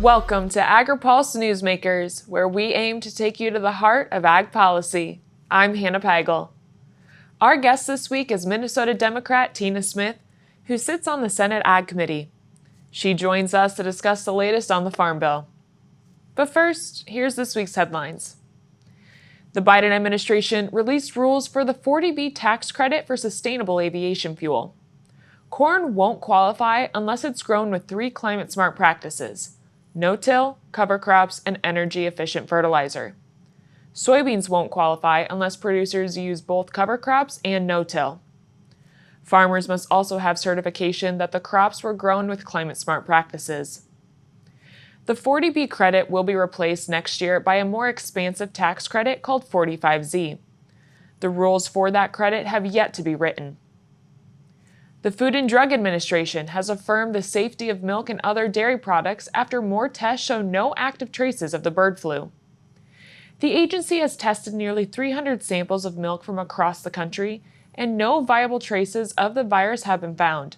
Welcome to Agri-Pulse Newsmakers, where we aim to take you to the heart of ag policy. I'm Hannah Pagel. Our guest this week is Minnesota Democrat Tina Smith, who sits on the Senate Ag Committee. She joins us to discuss the latest on the Farm Bill. But first, here's this week's headlines. The Biden administration released rules for the 40B tax credit for sustainable aviation fuel. Corn won't qualify unless it's grown with 3 climate-smart practices: no-till, cover crops, and energy-efficient fertilizer. Soybeans won't qualify unless producers use both cover crops and no-till. Farmers must also have certification that the crops were grown with climate-smart practices. The 40B credit will be replaced next year by a more expansive tax credit called 45Z. The rules for that credit have yet to be written. The Food and Drug Administration has affirmed the safety of milk and other dairy products after more tests show no active traces of the bird flu. The agency has tested nearly 300 samples of milk from across the country, and no viable traces of the virus have been found.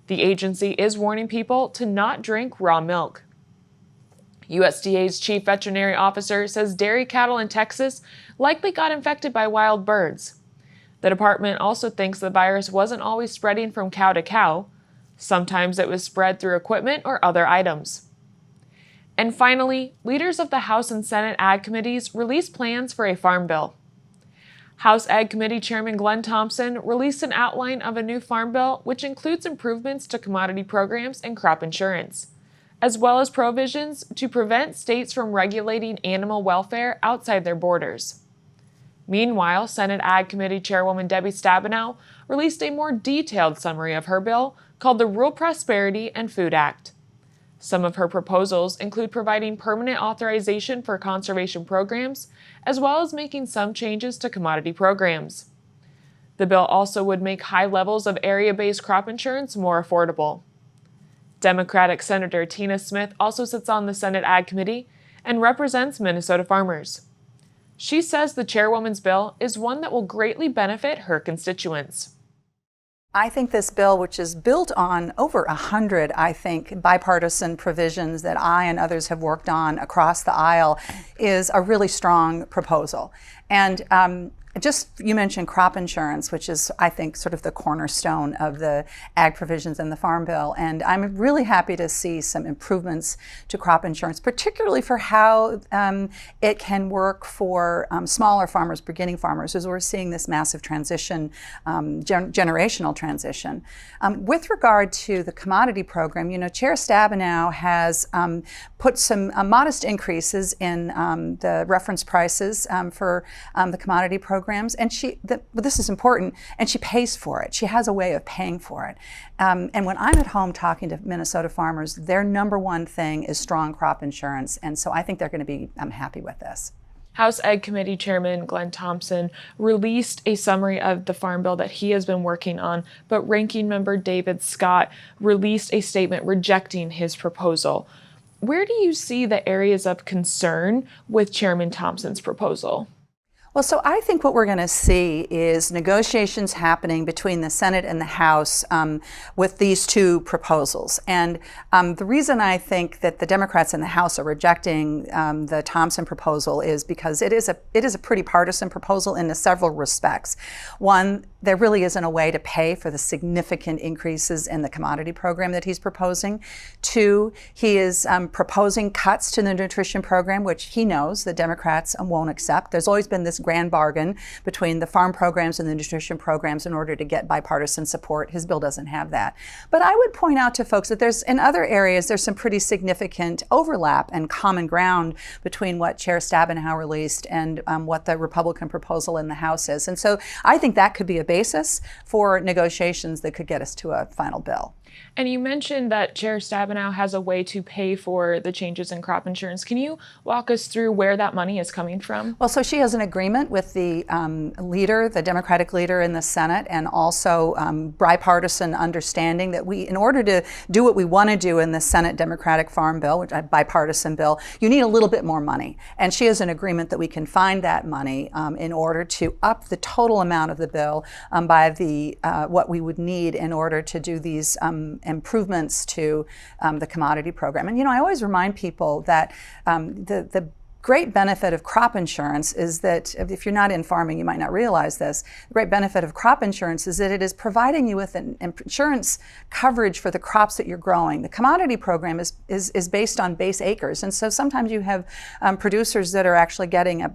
The agency is warning people to not drink raw milk. USDA's chief veterinary officer says dairy cattle in Texas likely got infected by wild birds. The department also thinks the virus wasn't always spreading from cow to cow. Sometimes it was spread through equipment or other items. And finally, leaders of the House and Senate Ag Committees released plans for a farm bill. House Ag Committee Chairman Glenn Thompson released an outline of a new farm bill which includes improvements to commodity programs and crop insurance, as well as provisions to prevent states from regulating animal welfare outside their borders. Meanwhile, Senate Ag Committee Chairwoman Debbie Stabenow released a more detailed summary of her bill called the Rural Prosperity and Food Act. Some of her proposals include providing permanent authorization for conservation programs, as well as making some changes to commodity programs. The bill also would make high levels of area-based crop insurance more affordable. Democratic Senator Tina Smith also sits on the Senate Ag Committee and represents Minnesota farmers. She says the chairwoman's bill is one that will greatly benefit her constituents. I think this bill, which is built on over 100, bipartisan provisions that I and others have worked on across the aisle, is a really strong proposal. And you mentioned crop insurance, which is, I think, sort of the cornerstone of the ag provisions in the Farm Bill. And I'm really happy to see some improvements to crop insurance, particularly for how it can work for smaller farmers, beginning farmers, as we're seeing this massive transition, generational transition. With regard to the commodity program, Chair Stabenow has put some modest increases in the reference prices for the commodity programs, and this is important, and she pays for it. She has a way of paying for it. And when I'm at home talking to Minnesota farmers, their number one thing is strong crop insurance, and so I think they're going to be happy with this. House Ag Committee Chairman Glenn Thompson released a summary of the Farm Bill that he has been working on, but Ranking Member David Scott released a statement rejecting his proposal. Where do you see the areas of concern with Chairman Thompson's proposal? Well, so I think what we're going to see is negotiations happening between the Senate and the House with these two proposals. And the reason I think that the Democrats in the House are rejecting the Thompson proposal is because it is a pretty partisan proposal in several respects. One, there really isn't a way to pay for the significant increases in the commodity program that he's proposing. Two, he is proposing cuts to the nutrition program, which he knows the Democrats won't accept. There's always been this grand bargain between the farm programs and the nutrition programs in order to get bipartisan support. His bill doesn't have that. But I would point out to folks that in other areas, there's some pretty significant overlap and common ground between what Chair Stabenow released and what the Republican proposal in the House is. And so I think that could be a basis for negotiations that could get us to a final bill. And you mentioned that Chair Stabenow has a way to pay for the changes in crop insurance. Can you walk us through where that money is coming from? Well, so she has an agreement with the leader, the Democratic leader in the Senate, and also bipartisan understanding that in order to do what we want to do in the Senate Democratic Farm Bill, which is a bipartisan bill, you need a little bit more money. And she has an agreement that we can find that money in order to up the total amount of the bill by what we would need in order to do these improvements to the commodity program. And I always remind people that the great benefit of crop insurance is that, if you're not in farming, you might not realize this, the great benefit of crop insurance is that it is providing you with an insurance coverage for the crops that you're growing. The commodity program is based on base acres, and so sometimes you have producers that are actually getting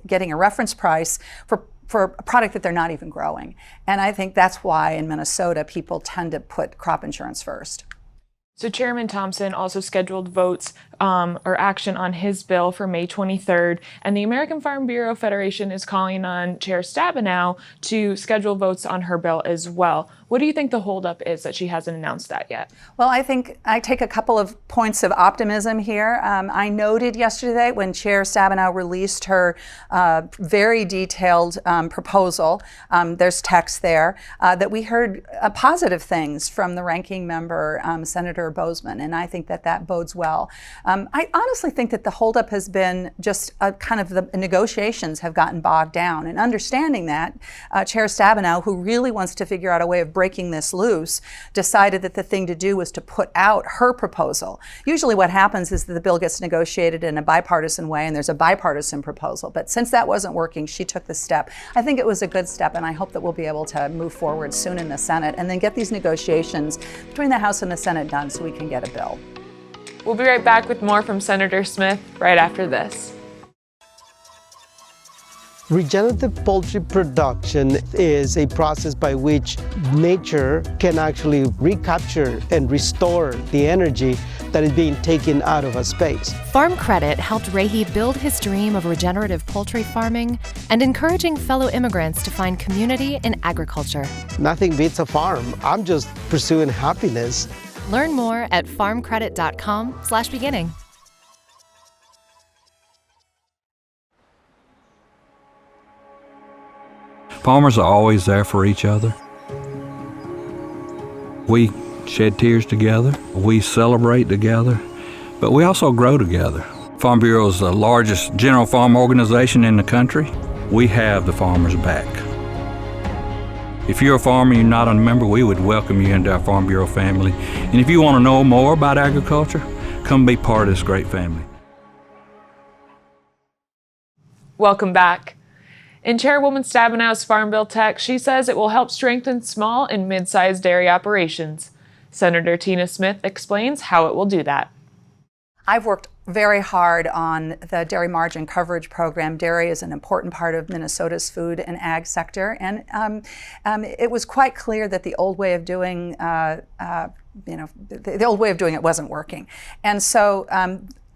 getting a reference price for a product that they're not even growing. And I think that's why in Minnesota people tend to put crop insurance first. So Chairman Thompson also scheduled votes or action on his bill for May 23rd, and the American Farm Bureau Federation is calling on Chair Stabenow to schedule votes on her bill as well. What do you think the holdup is that she hasn't announced that yet? Well, I think I take a couple of points of optimism here. I noted yesterday when Chair Stabenow released her very detailed proposal, there's text there, that we heard positive things from the ranking member, Senator Bozeman, and I think that bodes well. I honestly think that the holdup has been just kind of the negotiations have gotten bogged down. And understanding that, Chair Stabenow, who really wants to figure out a way of breaking this loose, decided that the thing to do was to put out her proposal. Usually what happens is that the bill gets negotiated in a bipartisan way and there's a bipartisan proposal. But since that wasn't working, she took the step. I think it was a good step, and I hope that we'll be able to move forward soon in the Senate and then get these negotiations between the House and the Senate done so we can get a bill. We'll be right back with more from Senator Smith right after this. Regenerative poultry production is a process by which nature can actually recapture and restore the energy that is being taken out of a space. Farm Credit helped Rahi build his dream of regenerative poultry farming and encouraging fellow immigrants to find community in agriculture. Nothing beats a farm. I'm just pursuing happiness. Learn more at farmcredit.com/beginning. Farmers are always there for each other. We shed tears together, we celebrate together, but we also grow together. Farm Bureau is the largest general farm organization in the country. We have the farmers' back. If you're a farmer and you're not a member, we would welcome you into our Farm Bureau family. And if you want to know more about agriculture, come be part of this great family. Welcome back. In Chairwoman Stabenow's Farm Bill text, she says it will help strengthen small and mid-sized dairy operations. Senator Tina Smith explains how it will do that. I've worked very hard on the dairy margin coverage program. Dairy is an important part of Minnesota's food and ag sector, and it was quite clear that the old way of doing, the old way of doing it wasn't working, and so.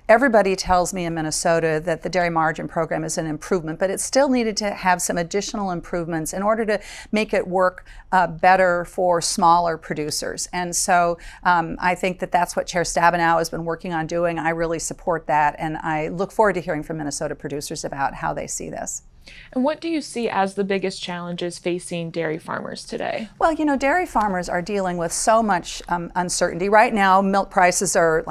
Everybody tells me in Minnesota that the dairy margin program is an improvement, but it still needed to have some additional improvements in order to make it work better for smaller producers. And so I think that that's what Chair Stabenow has been working on doing. I really support that, and I look forward to hearing from Minnesota producers about how they see this. And what do you see as the biggest challenges facing dairy farmers today? Well, dairy farmers are dealing with so much uncertainty. Right now, milk prices are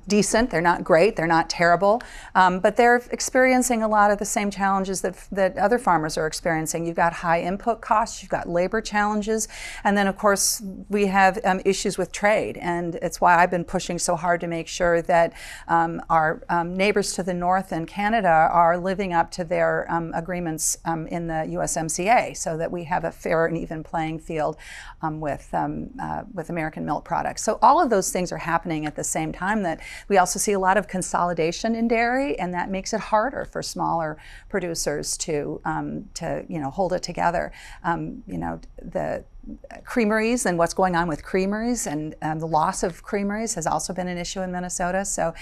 decent. They're not great. They're not terrible. But they're experiencing a lot of the same challenges that other farmers are experiencing. You've got high input costs. You've got labor challenges. And then, of course, we have issues with trade. And it's why I've been pushing so hard to make sure that our neighbors to the north in Canada are living up to their agreements in the USMCA, so that we have a fair and even playing field with American milk products. So all of those things are happening at the same time. That we also see a lot of consolidation in dairy, and that makes it harder for smaller producers to hold it together. The creameries and what's going on with creameries and the loss of creameries has also been an issue in Minnesota. So,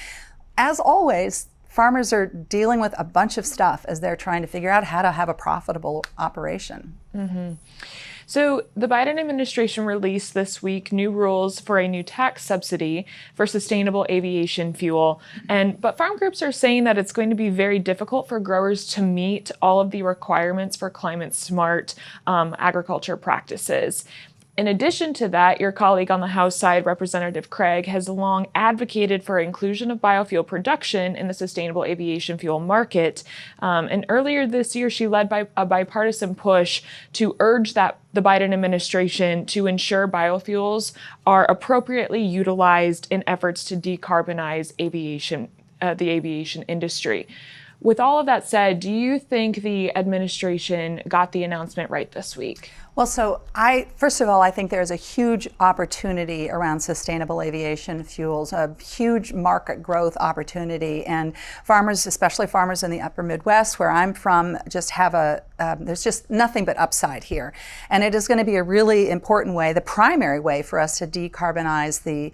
as always, farmers are dealing with a bunch of stuff as they're trying to figure out how to have a profitable operation. Mm-hmm. So the Biden administration released this week new rules for a new tax subsidy for sustainable aviation fuel. But farm groups are saying that it's going to be very difficult for growers to meet all of the requirements for climate smart agriculture practices. In addition to that, your colleague on the House side, Representative Craig, has long advocated for inclusion of biofuel production in the sustainable aviation fuel market. And earlier this year, she led a bipartisan push to urge that the Biden administration to ensure biofuels are appropriately utilized in efforts to decarbonize the aviation industry. With all of that said, do you think the administration got the announcement right this week? Well, so first of all, I think there's a huge opportunity around sustainable aviation fuels, a huge market growth opportunity. And farmers, especially farmers in the upper Midwest, where I'm from, just have there's just nothing but upside here. And it is going to be a really important way, the primary way for us to decarbonize the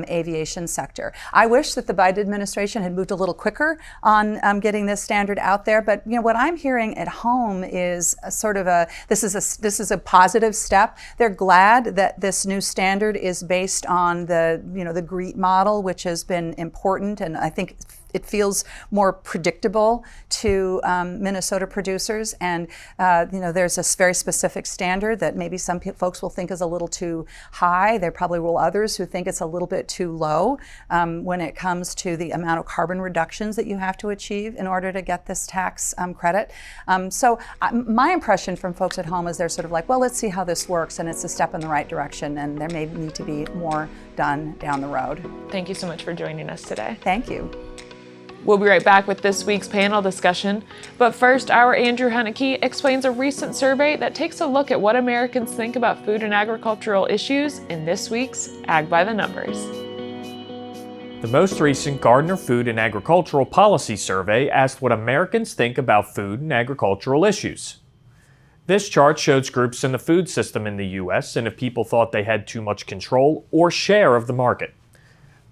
aviation sector. I wish that the Biden administration had moved a little quicker on getting this standard out there. But what I'm hearing at home is this is a positive step. They're glad that this new standard is based on the GREET model, which has been important, and I think it feels more predictable to Minnesota producers. And there's a very specific standard that maybe some folks will think is a little too high. There probably will others who think it's a little bit too low when it comes to the amount of carbon reductions that you have to achieve in order to get this tax credit. So my impression from folks at home is they're sort of like, well, let's see how this works, and it's a step in the right direction, and there may need to be more done down the road. Thank you so much for joining us today. Thank you. We'll be right back with this week's panel discussion. But first, our Andrew Haneke explains a recent survey that takes a look at what Americans think about food and agricultural issues in this week's Ag by the Numbers. The most recent Gardner Food and Agricultural Policy Survey asked what Americans think about food and agricultural issues. This chart shows groups in the food system in the U.S. and if people thought they had too much control or share of the market.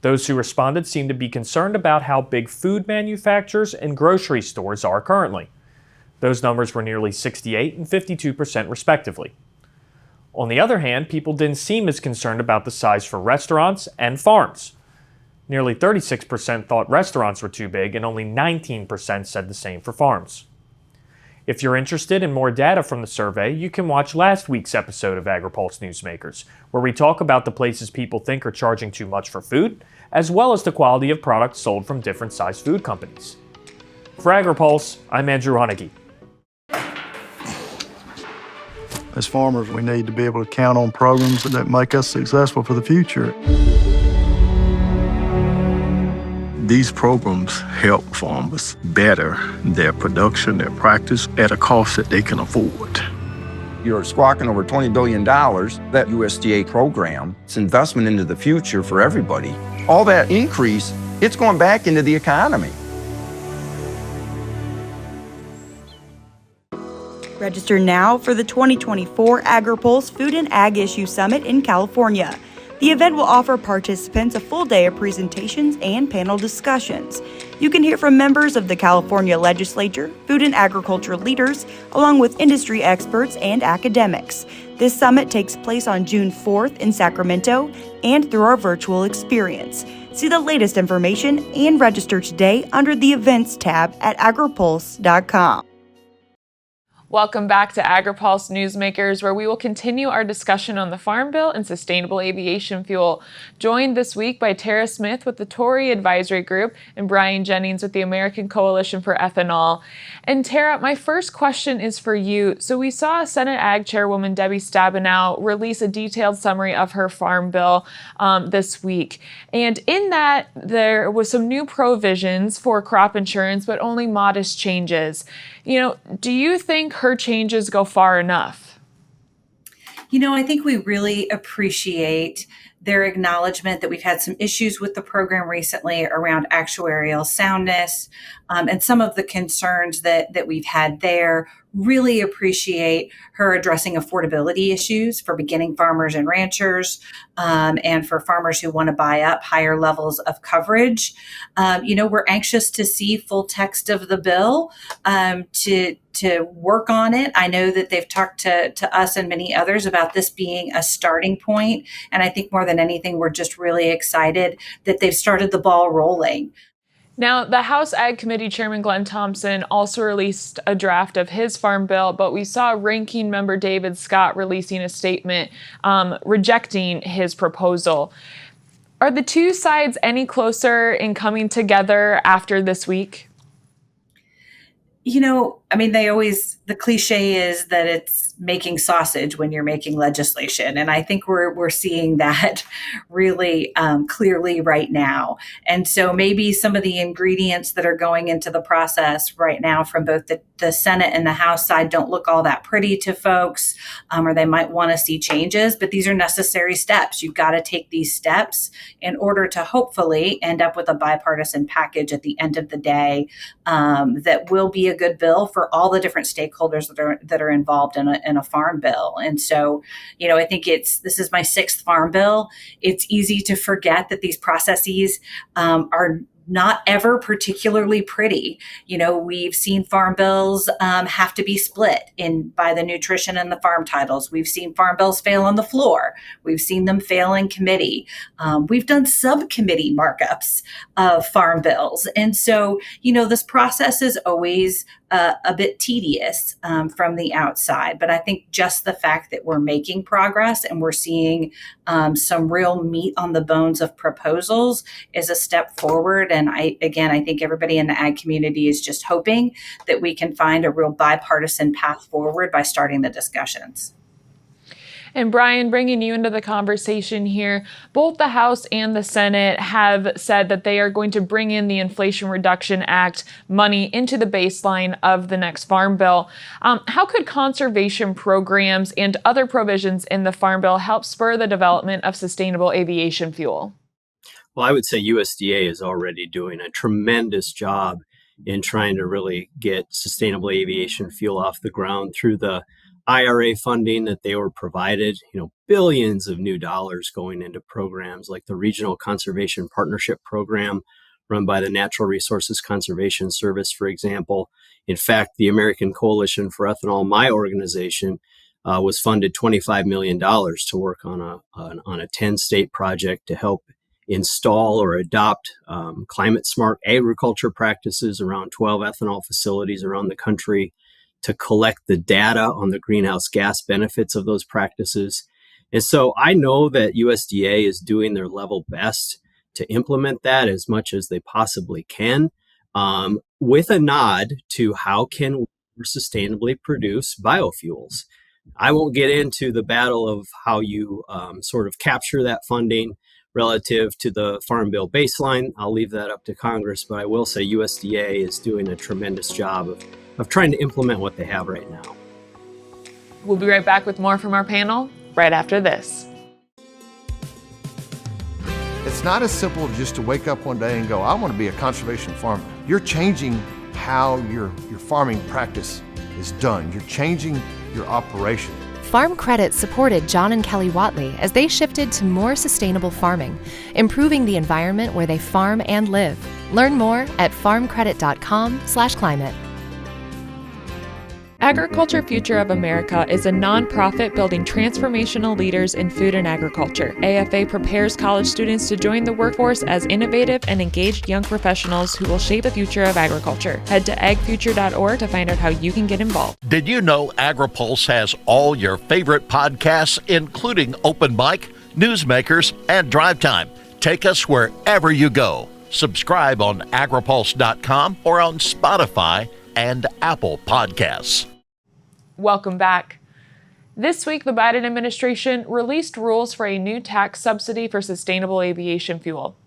Those who responded seem to be concerned about how big food manufacturers and grocery stores are currently. Those numbers were nearly 68% and 52% respectively. On the other hand, people didn't seem as concerned about the size for restaurants and farms. Nearly 36% thought restaurants were too big, and only 19% said the same for farms. If you're interested in more data from the survey, you can watch last week's episode of Agri-Pulse Newsmakers, where we talk about the places people think are charging too much for food, as well as the quality of products sold from different sized food companies. For Agri-Pulse, I'm Andrew Haneke. As farmers, we need to be able to count on programs that make us successful for the future. These programs help farmers better their production, their practice, at a cost that they can afford. You're squawking over $20 billion, that USDA program. It's investment into the future for everybody. All that increase, it's going back into the economy. Register now for the 2024 Agri-Pulse Food and Ag Issue Summit in California. The event will offer participants a full day of presentations and panel discussions. You can hear from members of the California Legislature, food and agriculture leaders, along with industry experts and academics. This summit takes place on June 4th in Sacramento and through our virtual experience. See the latest information and register today under the Events tab at agripulse.com. Welcome back to Agri-Pulse Newsmakers, where we will continue our discussion on the Farm Bill and sustainable aviation fuel. Joined this week by Tara Smith with the Torrey Advisory Group and Brian Jennings with the American Coalition for Ethanol. And Tara, my first question is for you. So we saw Senate Ag Chairwoman Debbie Stabenow release a detailed summary of her Farm Bill this week. And in that, there was some new provisions for crop insurance, but only modest changes. Do you think her changes go far enough? I think we really appreciate their acknowledgement that we've had some issues with the program recently around actuarial soundness, and some of the concerns that we've had there. Really appreciate her addressing affordability issues for beginning farmers and ranchers, and for farmers who want to buy up higher levels of coverage. We're anxious to see full text of the bill to work on it. I know that they've talked to us and many others about this being a starting point. And I think more than anything, we're just really excited that they've started the ball rolling. Now, the House Ag Committee Chairman Glenn Thompson also released a draft of his farm bill, but we saw Ranking Member David Scott releasing a statement rejecting his proposal. Are the two sides any closer in coming together after this week? The cliche is that it's making sausage when you're making legislation. And I think we're seeing that really clearly right now. And so maybe some of the ingredients that are going into the process right now from both the Senate and the House side don't look all that pretty to folks, or they might want to see changes, but these are necessary steps. You've got to take these steps in order to hopefully end up with a bipartisan package at the end of the day that will be a good bill for all the different stakeholders that are involved in a farm bill. And so, I think this is my 6th farm bill. It's easy to forget that these processes are not ever particularly pretty. We've seen farm bills have to be split by the nutrition and the farm titles. We've seen farm bills fail on the floor. We've seen them fail in committee. We've done subcommittee markups of farm bills. And so, this process is always a bit tedious from the outside. But I think just the fact that we're making progress and we're seeing some real meat on the bones of proposals is a step forward. And I think everybody in the ag community is just hoping that we can find a real bipartisan path forward by starting the discussions. And Brian, bringing you into the conversation here, both the House and the Senate have said that they are going to bring in the Inflation Reduction Act money into the baseline of the next Farm Bill. How could conservation programs and other provisions in the Farm Bill help spur the development of sustainable aviation fuel? Well, I would say USDA is already doing a tremendous job in trying to really get sustainable aviation fuel off the ground through the IRA funding that they were provided, billions of new dollars going into programs like the Regional Conservation Partnership Program run by the Natural Resources Conservation Service, for example. In fact, the American Coalition for Ethanol, my organization, was funded $25 million to work on a 10-state project to help install or adopt climate-smart agriculture practices around 12 ethanol facilities around the country, to collect the data on the greenhouse gas benefits of those practices. And so I know that USDA is doing their level best to implement that as much as they possibly can, with a nod to how can we sustainably produce biofuels. I won't get into the battle of how you sort of capture that funding relative to the Farm Bill baseline. I'll leave that up to Congress, but I will say USDA is doing a tremendous job of trying to implement what they have right now. We'll be right back with more from our panel right after this. It's not as simple just to wake up one day and go, I want to be a conservation farmer. You're changing how your farming practice is done. You're changing your operation. Farm Credit supported John and Kelly Watley as they shifted to more sustainable farming, improving the environment where they farm and live. Learn more at farmcredit.com/climate. Agriculture Future of America is a nonprofit building transformational leaders in food and agriculture. AFA prepares college students to join the workforce as innovative and engaged young professionals who will shape the future of agriculture. Head to agfuture.org to find out how you can get involved. Did you know Agri-Pulse has all your favorite podcasts, including Open Mic, Newsmakers, and Drive Time? Take us wherever you go. Subscribe on agripulse.com or on Spotify and Apple Podcasts. Welcome back. This week, the Biden administration released rules for a new tax subsidy for sustainable aviation fuel.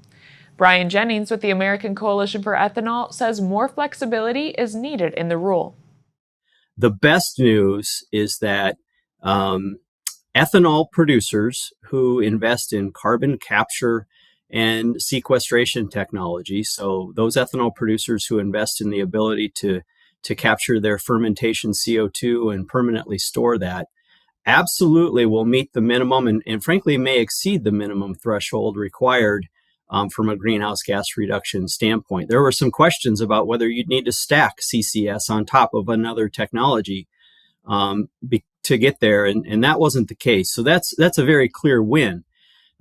Brian Jennings with the American Coalition for Ethanol says more flexibility is needed in the rule. The best news is that ethanol producers who invest in carbon capture and sequestration technology, so those ethanol producers who invest in the ability to capture their fermentation CO2 and permanently store that, absolutely will meet the minimum and frankly may exceed the minimum threshold required from a greenhouse gas reduction standpoint. There were some questions about whether you'd need to stack CCS on top of another technology to get there, and that wasn't the case. So that's a very clear win.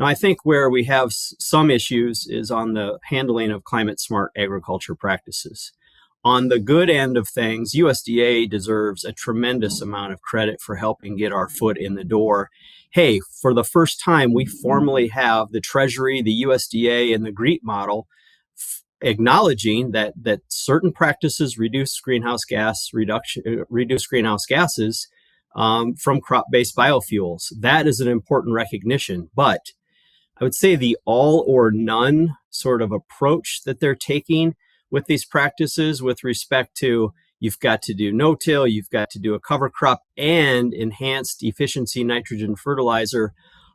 Now, I think where we have some issues is on the handling of climate smart agriculture practices. On the good end of things, USDA deserves a tremendous amount of credit for helping get our foot in the door. Hey, for the first time, we formally have the Treasury, the USDA, and the GREET model acknowledging that certain practices reduce greenhouse gases from crop-based biofuels. That is an important recognition, but I would say the all or none sort of approach that they're taking with these practices with respect to you've got to do no-till, you've got to do a cover crop and enhanced efficiency nitrogen fertilizer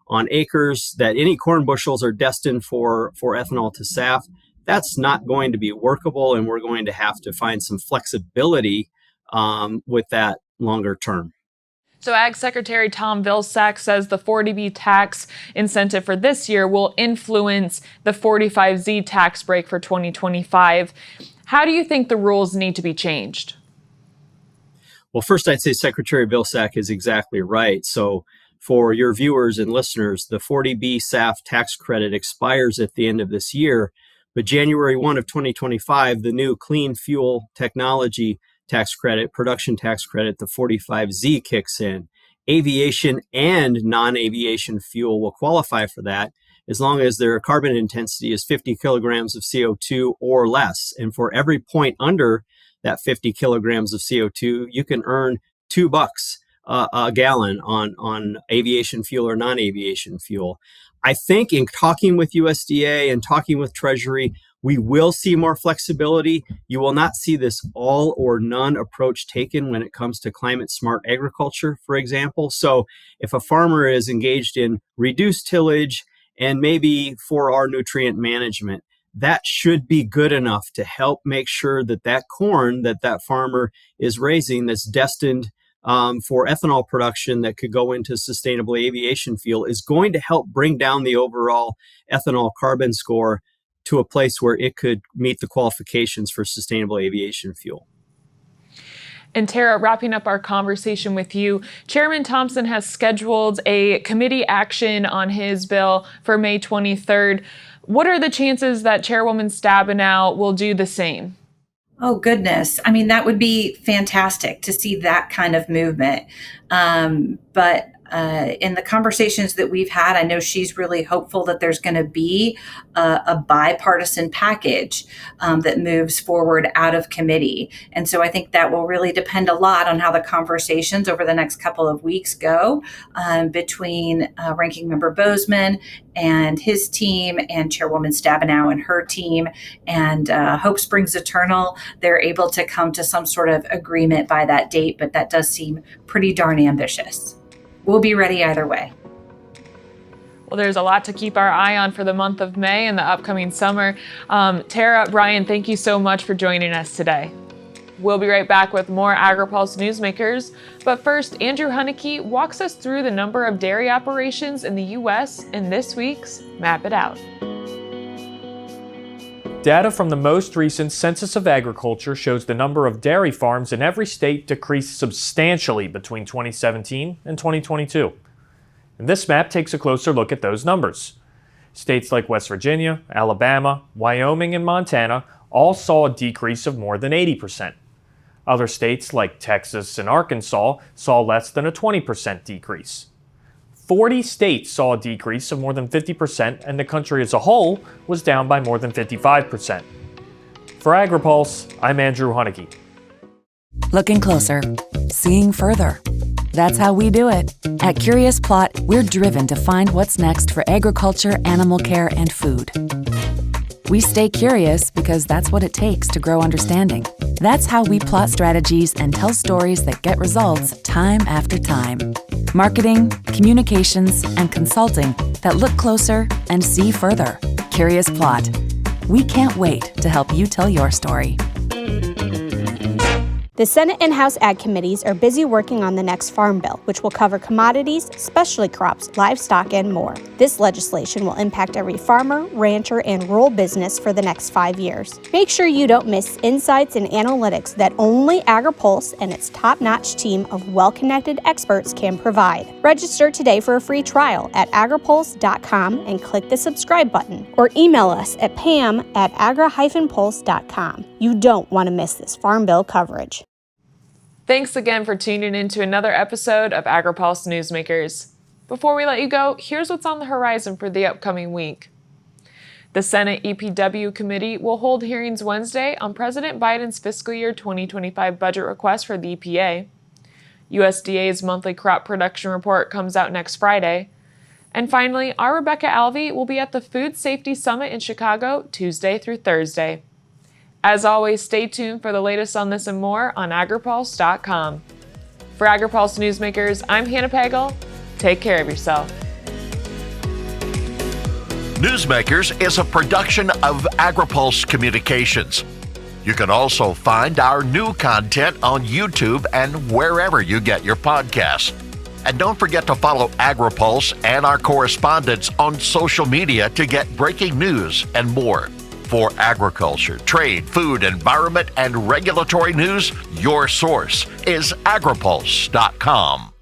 on acres that any corn bushels are destined for ethanol to SAF. That's not going to be workable, and we're going to have to find some flexibility with that longer term. So Ag Secretary Tom Vilsack says the 40B tax incentive for this year will influence the 45Z tax break for 2025. How do you think the rules need to be changed? Well, first, I'd say Secretary Vilsack is exactly right. So for your viewers and listeners, the 40B SAF tax credit expires at the end of this year, but January 1 of 2025, the new clean fuel technology tax credit, production tax credit, the 45Z kicks in. Aviation and non-aviation fuel will qualify for that as long as their carbon intensity is 50 kilograms of CO2 or less. And for every point under that 50 kilograms of CO2, you can earn $2 a gallon on aviation fuel or non-aviation fuel. I think in talking with USDA and talking with Treasury, we will see more flexibility. You will not see this all or none approach taken when it comes to climate smart agriculture, for example. So if a farmer is engaged in reduced tillage and maybe 4R nutrient management, that should be good enough to help make sure that that corn that farmer is raising that's destined for ethanol production that could go into sustainable aviation fuel is going to help bring down the overall ethanol carbon score to a place where it could meet the qualifications for sustainable aviation fuel. And Tara, wrapping up our conversation with you, Chairman Thompson has scheduled a committee action on his bill for May 23rd. What are the chances that Chairwoman Stabenow will do the same? Oh, goodness. I mean, that would be fantastic to see that kind of movement. But in the conversations that we've had, I know she's really hopeful that there's going to be a bipartisan package that moves forward out of committee. And so I think that will really depend a lot on how the conversations over the next couple of weeks go between Ranking Member Bozeman and his team and Chairwoman Stabenow and her team. And hope springs eternal. They're able to come to some sort of agreement by that date, but that does seem pretty darn ambitious. We'll be ready either way. Well, there's a lot to keep our eye on for the month of May and the upcoming summer. Tara, Brian, thank you so much for joining us today. We'll be right back with more Agri-Pulse Newsmakers. But first, Andrew Huneke walks us through the number of dairy operations in the U.S. in this week's Map It Out. Data from the most recent Census of Agriculture shows the number of dairy farms in every state decreased substantially between 2017 and 2022. And this map takes a closer look at those numbers. States like West Virginia, Alabama, Wyoming, and Montana all saw a decrease of more than 80%. Other states like Texas and Arkansas saw less than a 20% decrease. 40 states saw a decrease of more than 50%, and the country as a whole was down by more than 55%. For Agri-Pulse, I'm Andrew Huneke. Looking closer, seeing further. That's how we do it. At Curious Plot, we're driven to find what's next for agriculture, animal care, and food. We stay curious because that's what it takes to grow understanding. That's how we plot strategies and tell stories that get results time after time. Marketing, communications, and consulting that look closer and see further. Curious Plot. We can't wait to help you tell your story. The Senate and House Ag Committees are busy working on the next Farm Bill, which will cover commodities, specialty crops, livestock, and more. This legislation will impact every farmer, rancher, and rural business for the next 5 years. Make sure you don't miss insights and analytics that only Agri-Pulse and its top-notch team of well-connected experts can provide. Register today for a free trial at agripulse.com and click the subscribe button, or email us at pam@agri-pulse.com. You don't want to miss this Farm Bill coverage. Thanks again for tuning in to another episode of Agri-Pulse Newsmakers. Before we let you go, here's what's on the horizon for the upcoming week. The Senate EPW Committee will hold hearings Wednesday on President Biden's fiscal year 2025 budget request for the EPA. USDA's monthly crop production report comes out next Friday. And finally, our Rebecca Alvey will be at the Food Safety Summit in Chicago Tuesday through Thursday. As always, stay tuned for the latest on this and more on agripulse.com. For Agri-Pulse Newsmakers, I'm Hannah Pagel. Take care of yourself. Newsmakers is a production of Agri-Pulse Communications. You can also find our new content on YouTube and wherever you get your podcasts. And don't forget to follow Agri-Pulse and our correspondents on social media to get breaking news and more. For agriculture, trade, food, environment, and regulatory news, your source is agripulse.com.